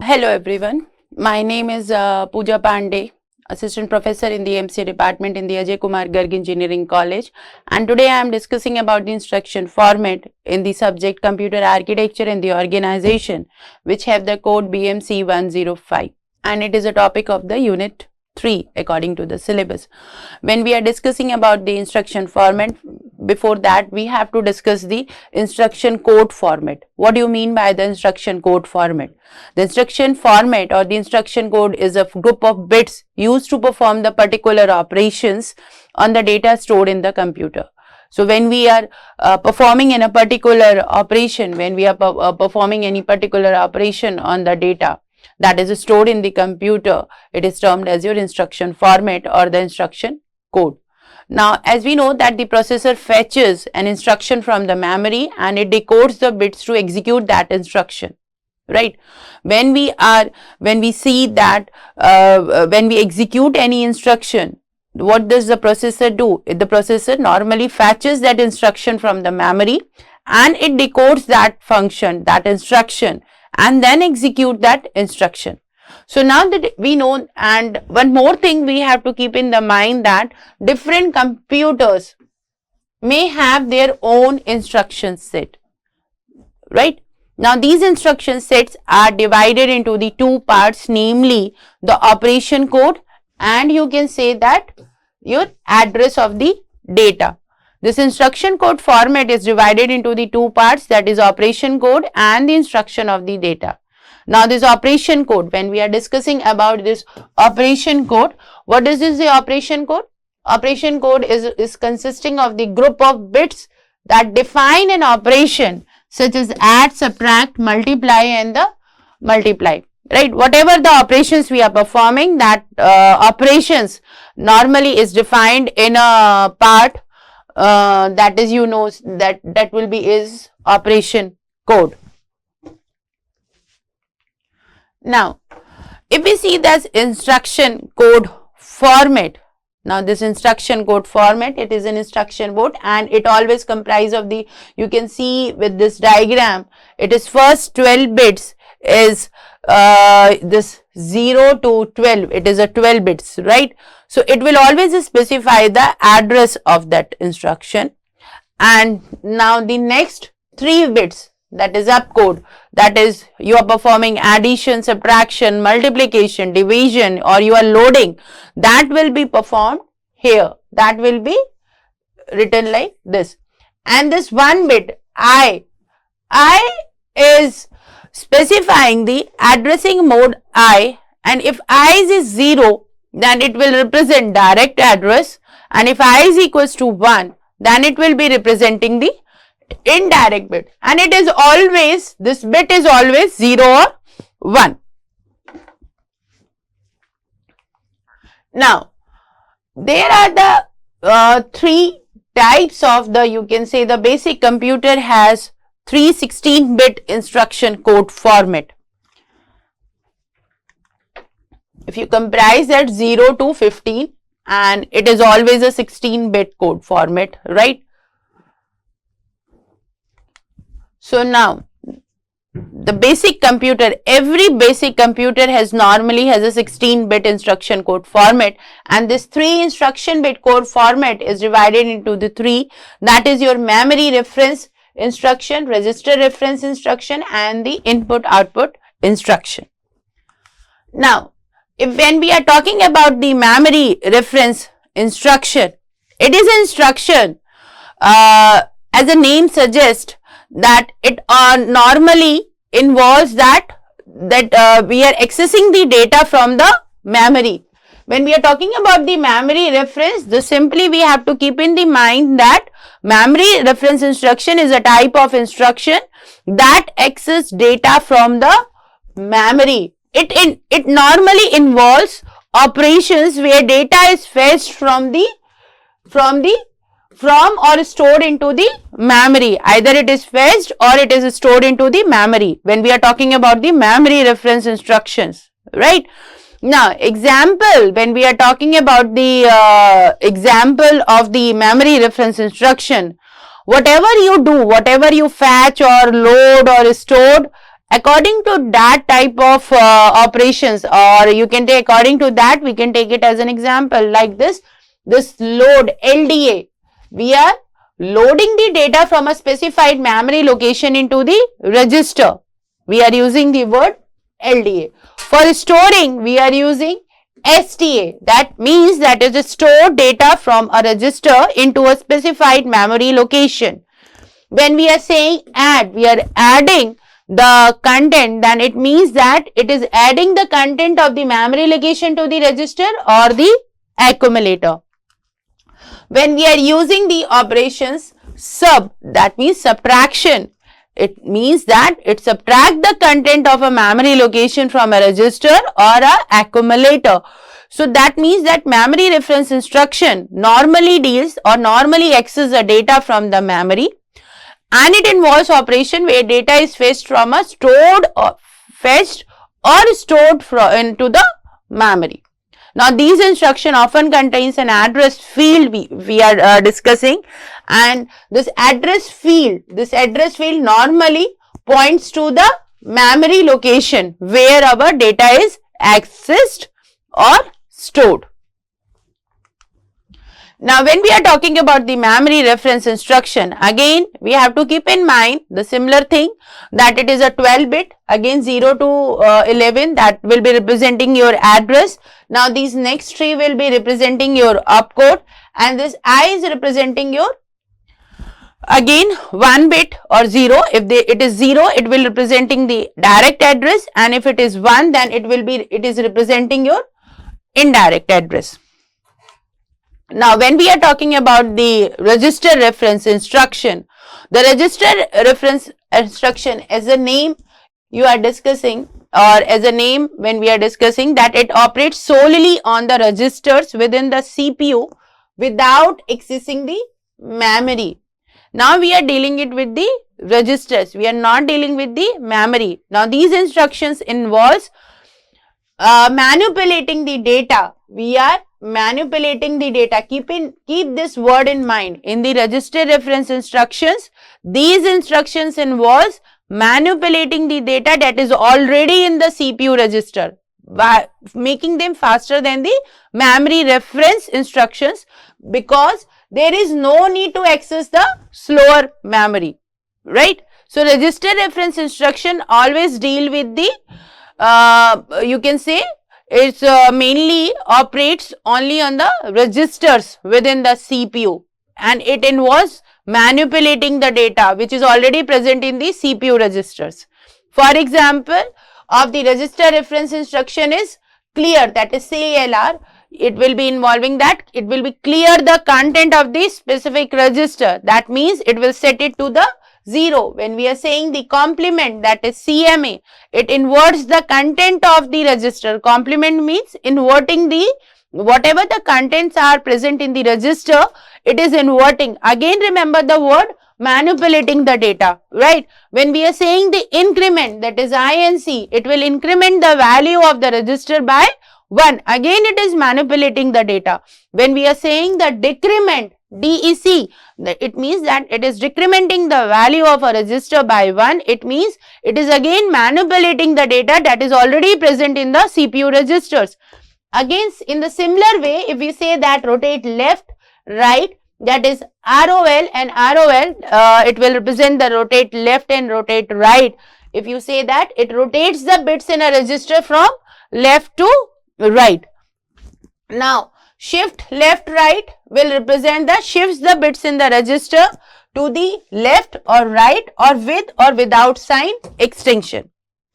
Hello everyone, my name is Pooja Pandey, Assistant Professor in the MCA Department in the Ajay Kumar Garg Engineering College, and today I am discussing about the instruction format in the subject Computer Architecture in the Organization, which have the code BMC 105, and it is a topic of the Unit 3 according to the syllabus. When we are discussing about the instruction format, before that we have to discuss the instruction code format. What do you mean by the instruction code format? The instruction format or the instruction code is a group of bits used to perform the particular operations on the data stored in the computer. So when we are performing in a particular operation, when we are performing any particular operation on the data that is stored in the computer, it is termed as your instruction format or the instruction code. Now, as we know that the processor fetches an instruction from the memory and it decodes the bits to execute that instruction, right? When we see that when we execute any instruction, what does the processor do? The processor normally fetches that instruction from the memory and it decodes that function, that instruction, and then execute that instruction. So now that we know, and one more thing we have to keep in the mind that different computers may have their own instruction set, right? Now these instruction sets are divided into the two parts, namely the operation code and you can say that your address of the data. This instruction code format is divided into the two parts, that is operation code and the instruction of the data. Now this operation code, when we are discussing about this operation code, what is this the operation code? Operation code is consisting of the group of bits that define an operation such as add, subtract, multiply and the multiply, right? Whatever the operations we are performing, that operations normally is defined in a part that is, you know, that will be is operation code. Now, if we see this instruction code format, now this instruction code format, it is an instruction board and it always comprises of the, you can see with this diagram, it is first 12 bits is this 0 to 12, it is a 12 bits, right? So it will always specify the address of that instruction, and now the next 3 bits, that is opcode, that is you are performing addition, subtraction, multiplication, division, or you are loading, that will be performed here, that will be written like this. And this 1 bit I is specifying the addressing mode I, and if I is 0 then it will represent direct address, and if I is equals to 1 then it will be representing the indirect bit, and it is always, this bit is always 0 or 1. Now there are the 3 types of the, you can say the basic computer has 3 16-bit instruction code format. If you comprise that 0 to 15, and it is always a 16-bit code format, right? So now the basic computer, every basic computer has normally has a 16-bit instruction code format, and this 3 instruction bit code format is divided into the 3, that is your memory reference instruction, register reference instruction and the input output instruction. Now when we are talking about the memory reference instruction, it is an instruction as the name suggests that it normally involves that we are accessing the data from the memory. When we are talking about the memory reference, simply we have to keep in the mind that memory reference instruction is a type of instruction that access data from the memory. It normally involves operations where data is fetched from or stored into the memory. Either it is fetched or it is stored into the memory when we are talking about the memory reference instructions, right? Now example, when we are talking about the example of the memory reference instruction, whatever you do, whatever you fetch or load or stored, According to that type of operations, or you can take according to that, we can take it as an example like this load LDA. We are loading the data from a specified memory location into the register. We are using the word LDA. For storing, we are using STA. That means that is to store data from a register into a specified memory location. When we are saying add, we are adding the content, then it means that it is adding the content of the memory location to the register or the accumulator. When we are using the operations sub, that means subtraction. It means that it subtract the content of a memory location from a register or a accumulator. So that means that memory reference instruction normally deals or normally accesses the data from the memory, and it involves operation where data is fetched from a stored or fetched or stored into the memory. Now these instruction often contains an address field we are discussing, and this address field normally points to the memory location where our data is accessed or stored. Now when we are talking about the memory reference instruction, again we have to keep in mind the similar thing, that it is a 12-bit, again 0 to 11, that will be representing your address. Now these next 3 will be representing your opcode, and this I is representing your again 1 bit or 0. If it is 0, it will representing the direct address, and if it is 1, then it is representing your indirect address. Now when we are talking about the register reference instruction, the register reference instruction as a name you are discussing, or as a name when we are discussing, that it operates solely on the registers within the CPU without accessing the memory. Now we are dealing it with the registers, we are not dealing with the memory. Now these instructions involves manipulating the data. We are manipulating the data. Keep this word in mind. In the register reference instructions, these instructions involves manipulating the data that is already in the CPU register by making them faster than the memory reference instructions, because there is no need to access the slower memory, right? So register reference instruction always deal with the you can say it's mainly operates only on the registers within the CPU, and it involves manipulating the data which is already present in the CPU registers. For example of the register reference instruction is clear, that is CLR. It will be involving that it will be clear the content of the specific register. That means it will set it to the 0. When we are saying the complement, that is CMA, it inverts the content of the register. Complement means inverting the whatever the contents are present in the register, it is inverting. Again remember the word manipulating the data, right? When we are saying the increment, that is INC, it will increment the value of the register by 1. Again it is manipulating the data. When we are saying the decrement, DEC, it means that it is decrementing the value of a register by 1. It means it is again manipulating the data that is already present in the CPU registers. Again in the similar way, if we say that rotate left, right, that is ROL and ROL, it will represent the rotate left and rotate right. If you say that it rotates the bits in a register from left to right. Now shift left right will represent the shifts the bits in the register to the left or right or with or without sign extension,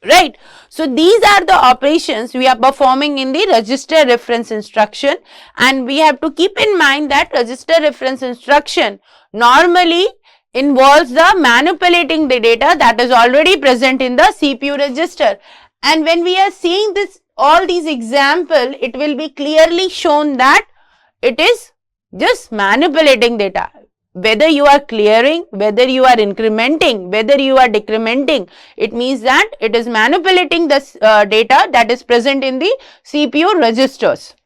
right? So these are the operations we are performing in the register reference instruction, and we have to keep in mind that register reference instruction normally involves the manipulating the data that is already present in the CPU register. And when we are seeing this, all these examples, it will be clearly shown that it is just manipulating data. Whether you are clearing, whether you are incrementing, whether you are decrementing, it means that it is manipulating the data that is present in the CPU registers.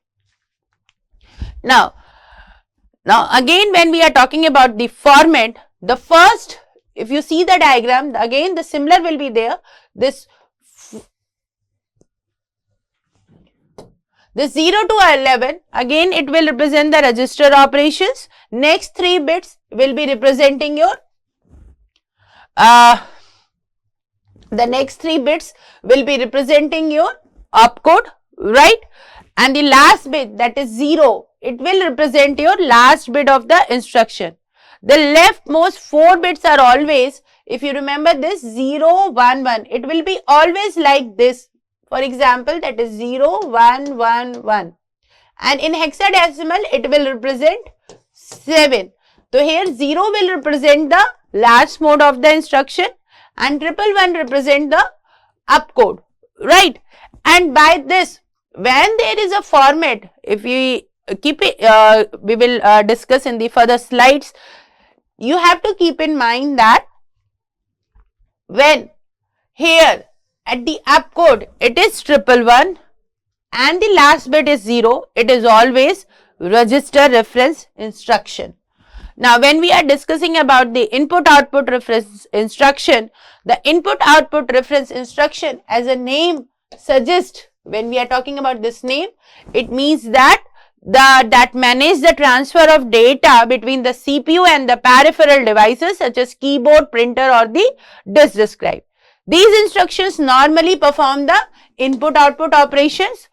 Now again when we are talking about the format, the first if you see the diagram, again the similar will be there. This 0 to 11, again it will represent the register operations. Next 3 bits will be representing your the next 3 bits will be representing your opcode, right? And the last bit, that is 0, it will represent your last bit of the instruction. The leftmost 4 bits are always, if you remember this 0, 1, 1, it will be always like this. For example, that is 0, 1, 1, 1. And in hexadecimal, it will represent 7. So here 0 will represent the last mode of the instruction and 111 represent the opcode, right? And by this, when there is a format, if we keep it, we will discuss in the further slides, you have to keep in mind that when here at the opcode it is 111 and the last bit is 0, it is always register reference instruction. Now, when we are discussing about the input-output reference instruction, the input-output reference instruction, as a name suggests, when we are talking about this name, it means that that manage the transfer of data between the CPU and the peripheral devices such as keyboard, printer or the disk drive. These instructions normally perform the input-output operations,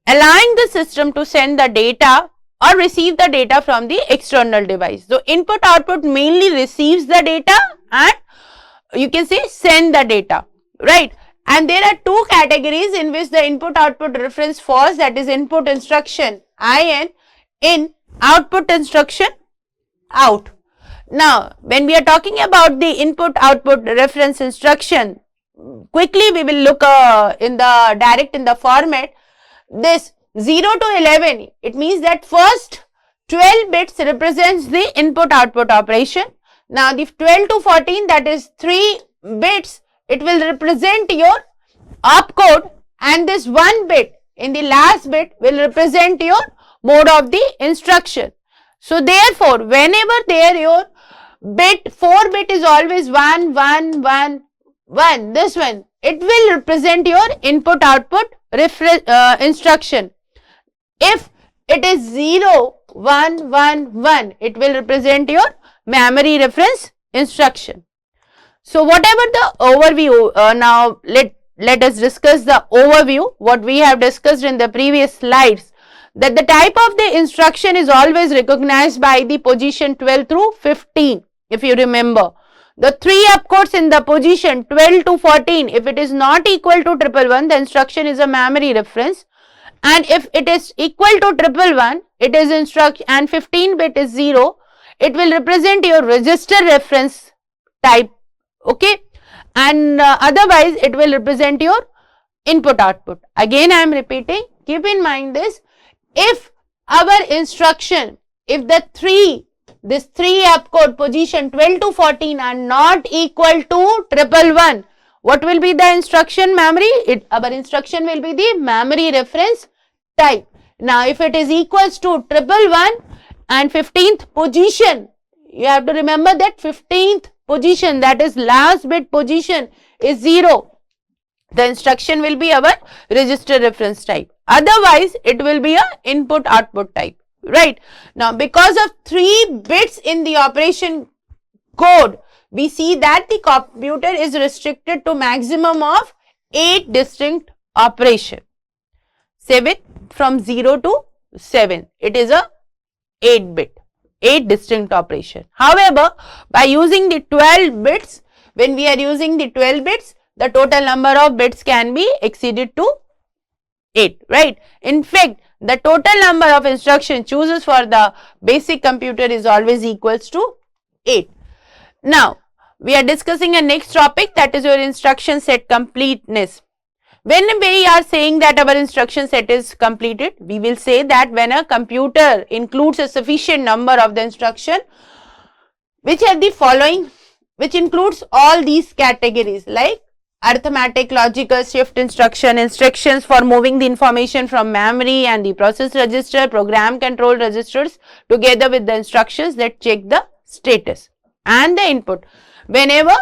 allowing the system to send the data or receive the data from the external device. So, input-output mainly receives the data and you can say send the data, right? And there are 2 categories in which the input-output reference falls, that is input instruction in, output instruction out. Now, when we are talking about the input-output reference instruction, quickly we will look in the format. This 0 to 11, it means that first 12 bits represents the input-output operation. Now, the 12 to 14, that is 3 bits, it will represent your opcode, and this 1 bit in the last bit will represent your mode of the instruction. So, therefore, whenever there your bit 4 bit is always 1, 1, 1, 1, this one, it will represent your input-output instruction. If it is 0, 1, 1, 1, it will represent your memory reference instruction. So, whatever the overview, now let us discuss the overview, what we have discussed in the previous slides, that the type of the instruction is always recognized by the position 12 through 15. If you remember, the 3 opcodes in the position 12 to 14, if it is not equal to 111, the instruction is a memory reference, and if it is equal to 111, it is instruction, and 15 bit is 0, it will represent your register reference type, okay, and otherwise it will represent your input-output. Again, I am repeating, keep in mind this, if our instruction, if this 3 opcode position 12 to 14 are not equal to 111, what will be the instruction memory? Our instruction will be the memory reference type. Now, if it is equals to 111 and 15th position, you have to remember that 15th position, that is last bit position, is 0. The instruction will be our register reference type. Otherwise, it will be a input-output type, right? Now, because of 3 bits in the operation code, we see that the computer is restricted to maximum of 8 distinct operations. 7 from 0 to 7, it is a 8 bit, 8 distinct operation. However, by using the 12 bits, when we are using the 12 bits, the total number of bits can be exceeded to 8, right? In fact, the total number of instruction chooses for the basic computer is always equals to 8. Now, we are discussing a next topic, that is your instruction set completeness. When we are saying that our instruction set is completed, we will say that when a computer includes a sufficient number of the instruction which are the following, which includes all these categories like arithmetic, logical, shift instruction, instructions for moving the information from memory and the process register, program control registers together with the instructions that check the status. and the input. Whenever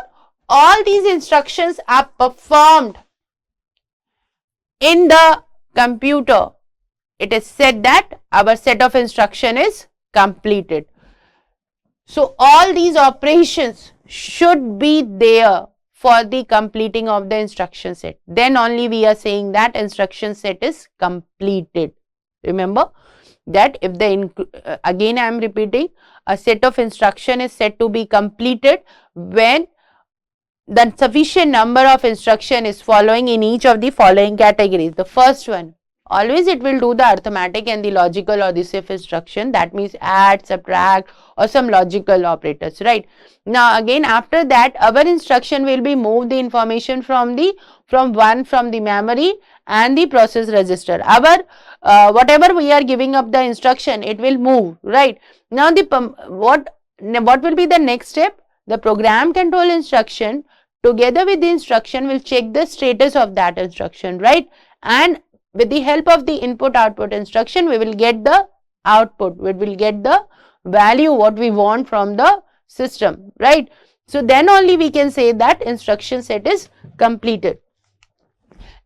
all these instructions are performed in the computer, it is said that our set of instruction is completed. So all these operations should be there for the completing of the instruction set. Then only we are saying that instruction set is completed. Remember that if the, again I am repeating, a set of instruction is said to be completed when the sufficient number of instruction is following in each of the following categories. The first one, always it will do the arithmetic and the logical or the SIF instruction, that means add, subtract or some logical operators, right? Now again after that our instruction will be move the information from the memory and the process register. Our whatever we are giving up the instruction, it will move, right? Now what will be the next step? The program control instruction together with the instruction will check the status of that instruction, right? And with the help of the input output instruction, we will get the output, we will get the value what we want from the system, right? So then only we can say that instruction set is completed.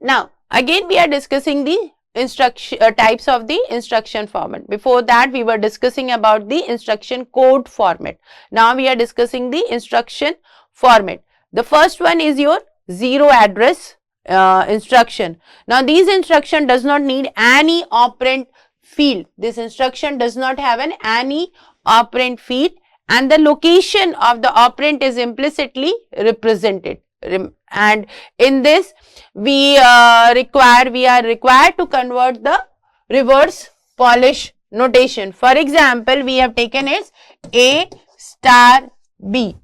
Now again we are discussing the instruction types of the instruction format. Before that we were discussing about the instruction code format. Now we are discussing the instruction format. The first one is your zero address instruction. Now these instruction does not need any operand field. This instruction does not have any operand field and the location of the operand is implicitly represented. And in this we are required to convert the reverse Polish notation. For example, we have taken as A star B,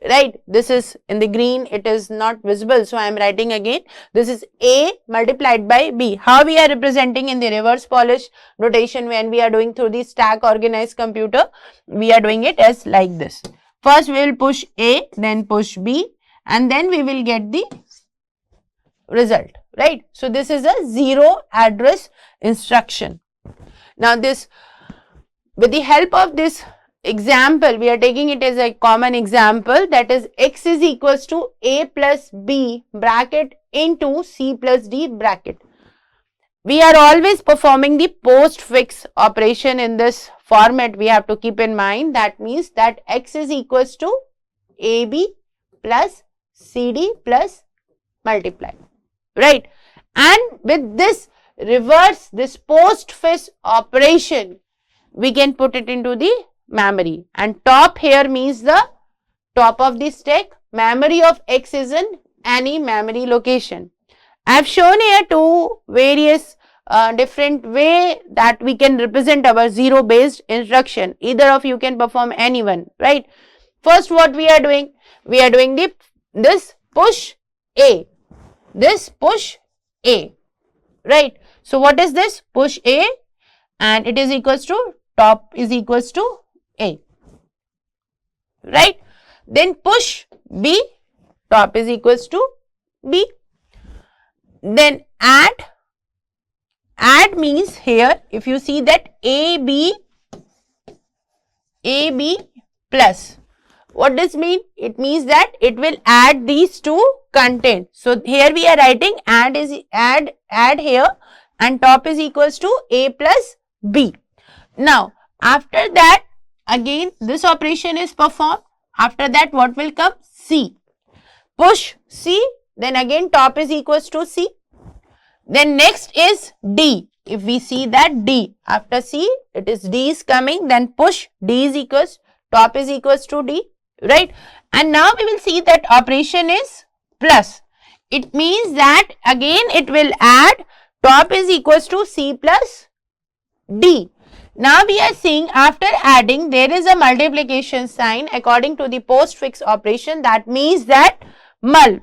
right? This is in the green, it is not visible, so I am writing again. This is A multiplied by B. How we are representing in the reverse Polish notation when we are doing through the stack organized computer? We are doing it as like this. First we will push A, then push B, and then we will get the result, right? So this is a zero address instruction. Now this, with the help of this example, we are taking it as a common example, that is x is equals to A plus B bracket into C plus D bracket. We are always performing the postfix operation in this format. We have to keep in mind, that means that x is equals to AB plus CD plus multiply, right? And with this reverse, this postfix operation, we can put it into the memory, and top here means the top of the stack. Memory of x is in any memory location. I have shown here two various different way that we can represent our zero based instruction. Either of you can perform any one, right? First what we are doing? We are doing this push A, this push A, right? So what is this? Push A, and it is equals to top is equals to A, right? Then push B, top is equals to B. Then add means here if you see that AB plus, what does mean? It means that it will add these two content. So here we are writing add here, and top is equals to A plus B. Now after that again this operation is performed. After that what will come? C. Push C, then again top is equals to C. Then next is D. If we see that D, after C it is D is coming, then push D is equals, top is equals to D, right? And now we will see that operation is plus. It means that again it will add top is equals to C plus D. Now we are seeing after adding there is a multiplication sign according to the postfix operation. That means that mul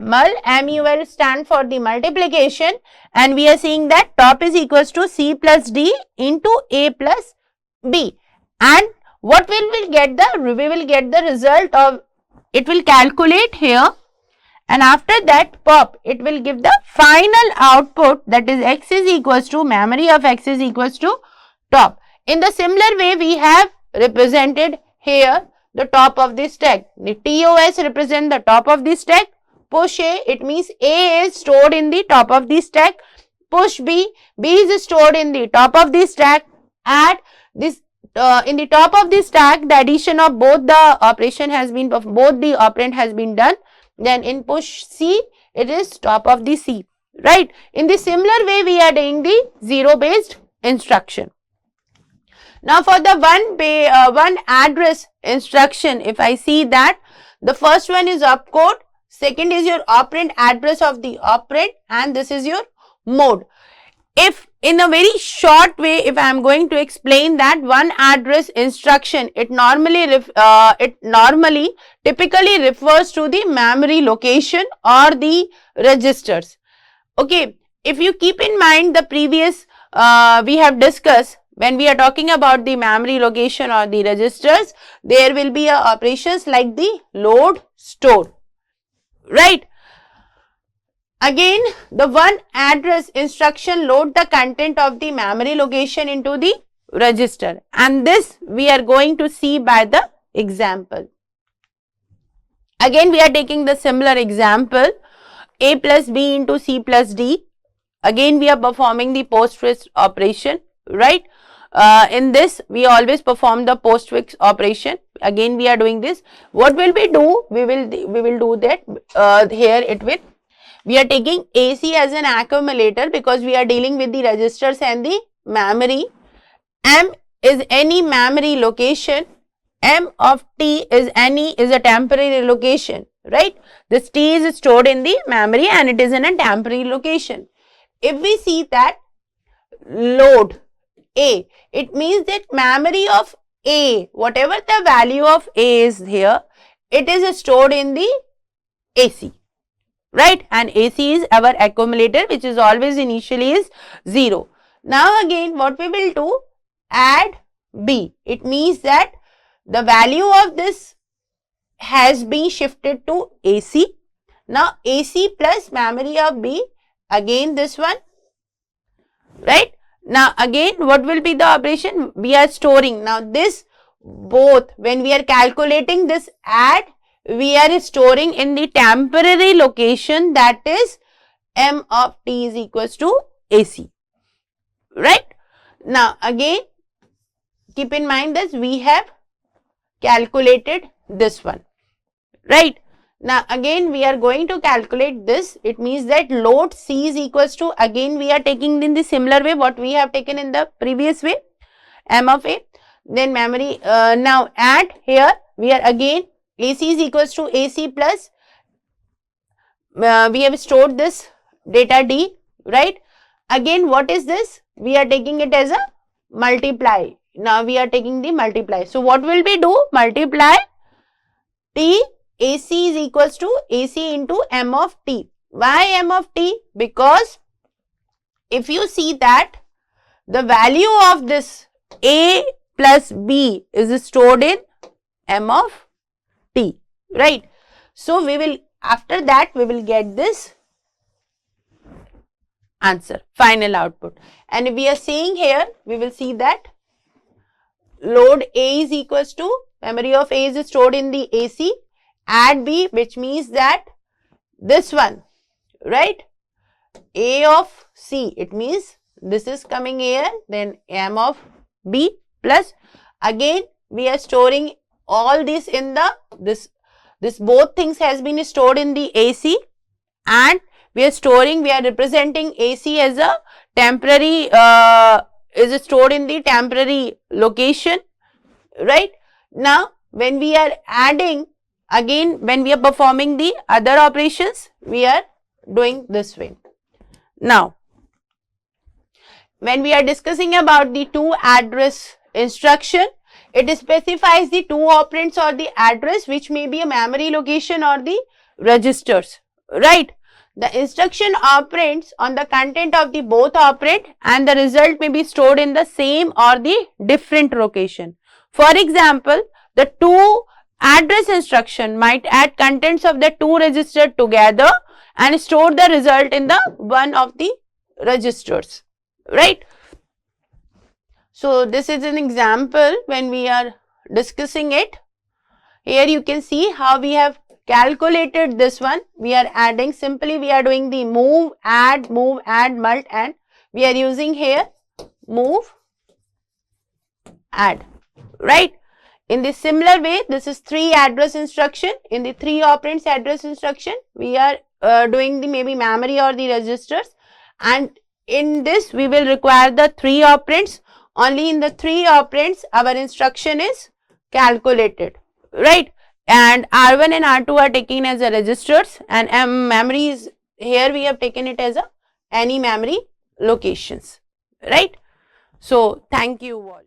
stand for the multiplication, and we are seeing that top is equals to C plus D into A plus B. And what we will get the result of, it will calculate here, and after that pop it will give the final output, that is x is equals to, memory of x is equals to top. In the similar way we have represented here the top of the stack. The TOS represent the top of the stack. Push A, it means A is stored in the top of the stack. Push B, B is stored in the top of the stack. Add this in the top of the stack, the addition of both the operation has been, both the operand has been done. Then in push C, it is top of the C, right? In the similar way, we are doing the zero based instruction. Now for the one address instruction, if I see that the first one is opcode, second is your operand address of the operand, and this is your mode. If in a very short way, if I am going to explain that one address instruction, it normally typically refers to the memory location or the registers. Okay, if you keep in mind the previous we have discussed, when we are talking about the memory location or the registers, there will be operations like the load, store, right? Again, the one address instruction load the content of the memory location into the register, and this we are going to see by the example. Again, we are taking the similar example, A plus B into C plus D. Again, we are performing the postfix operation, right? In this, we always perform the postfix operation. Again, we are doing this. What will we do? We will do that here. It will. We are taking AC as an accumulator because we are dealing with the registers and the memory. M is any memory location. M of T is a temporary location, right? This T is stored in the memory and it is in a temporary location. If we see that load A, it means that memory of A, whatever the value of A is here, it is stored in the AC, right? And AC is our accumulator, which is always initially is 0. Now again, what we will do? Add B. It means that the value of this has been shifted to AC. Now AC plus memory of B, again this one, right? Now again, what will be the operation? We are storing. Now this both, when we are calculating this add, we are storing in the temporary location, that is M of T is equals to AC, right? Now again, keep in mind that we have calculated this one, right? Now again, we are going to calculate this. It means that load C is equals to, again we are taking in the similar way what we have taken in the previous way, M of A, then memory. Now add here, we are again AC is equals to AC plus, we have stored this data D, right? Again, what is this? We are taking it as a multiply. Now we are taking the multiply. So what will we do? Multiply T, AC is equals to AC into M of T. Why M of T? Because if you see that the value of this A plus B is stored in M of T, right? So we will, after that we will get this answer, final output. And we are saying here, we will see that load A is equals to, memory of A is stored in the AC, add B, which means that this one, right? A of C, it means this is coming here, then M of B plus, again we are storing all this in the, this both things has been stored in the AC, and we are storing, we are representing AC as a temporary, is stored in the temporary location, right? Now when we are adding, again when we are performing the other operations, we are doing this way. Now when we are discussing about the two address instruction, it specifies the two operands or the address, which may be a memory location or the registers, right? The instruction operands on the content of the both operand, and the result may be stored in the same or the different location. For example, the two address instruction might add contents of the two registers together and store the result in the one of the registers, right? So this is an example when we are discussing it. Here you can see how we have calculated this one. We are adding, simply we are doing the move, add, mult, and we are using here move, add, right? In the similar way, this is 3 address instruction. In the 3 operands address instruction, we are doing the maybe memory or the registers, and in this we will require the 3 operands. Only in the 3 operands our instruction is calculated, right? And R1 and R2 are taken as a registers, and memory is here we have taken it as a any memory locations, right? So thank you all.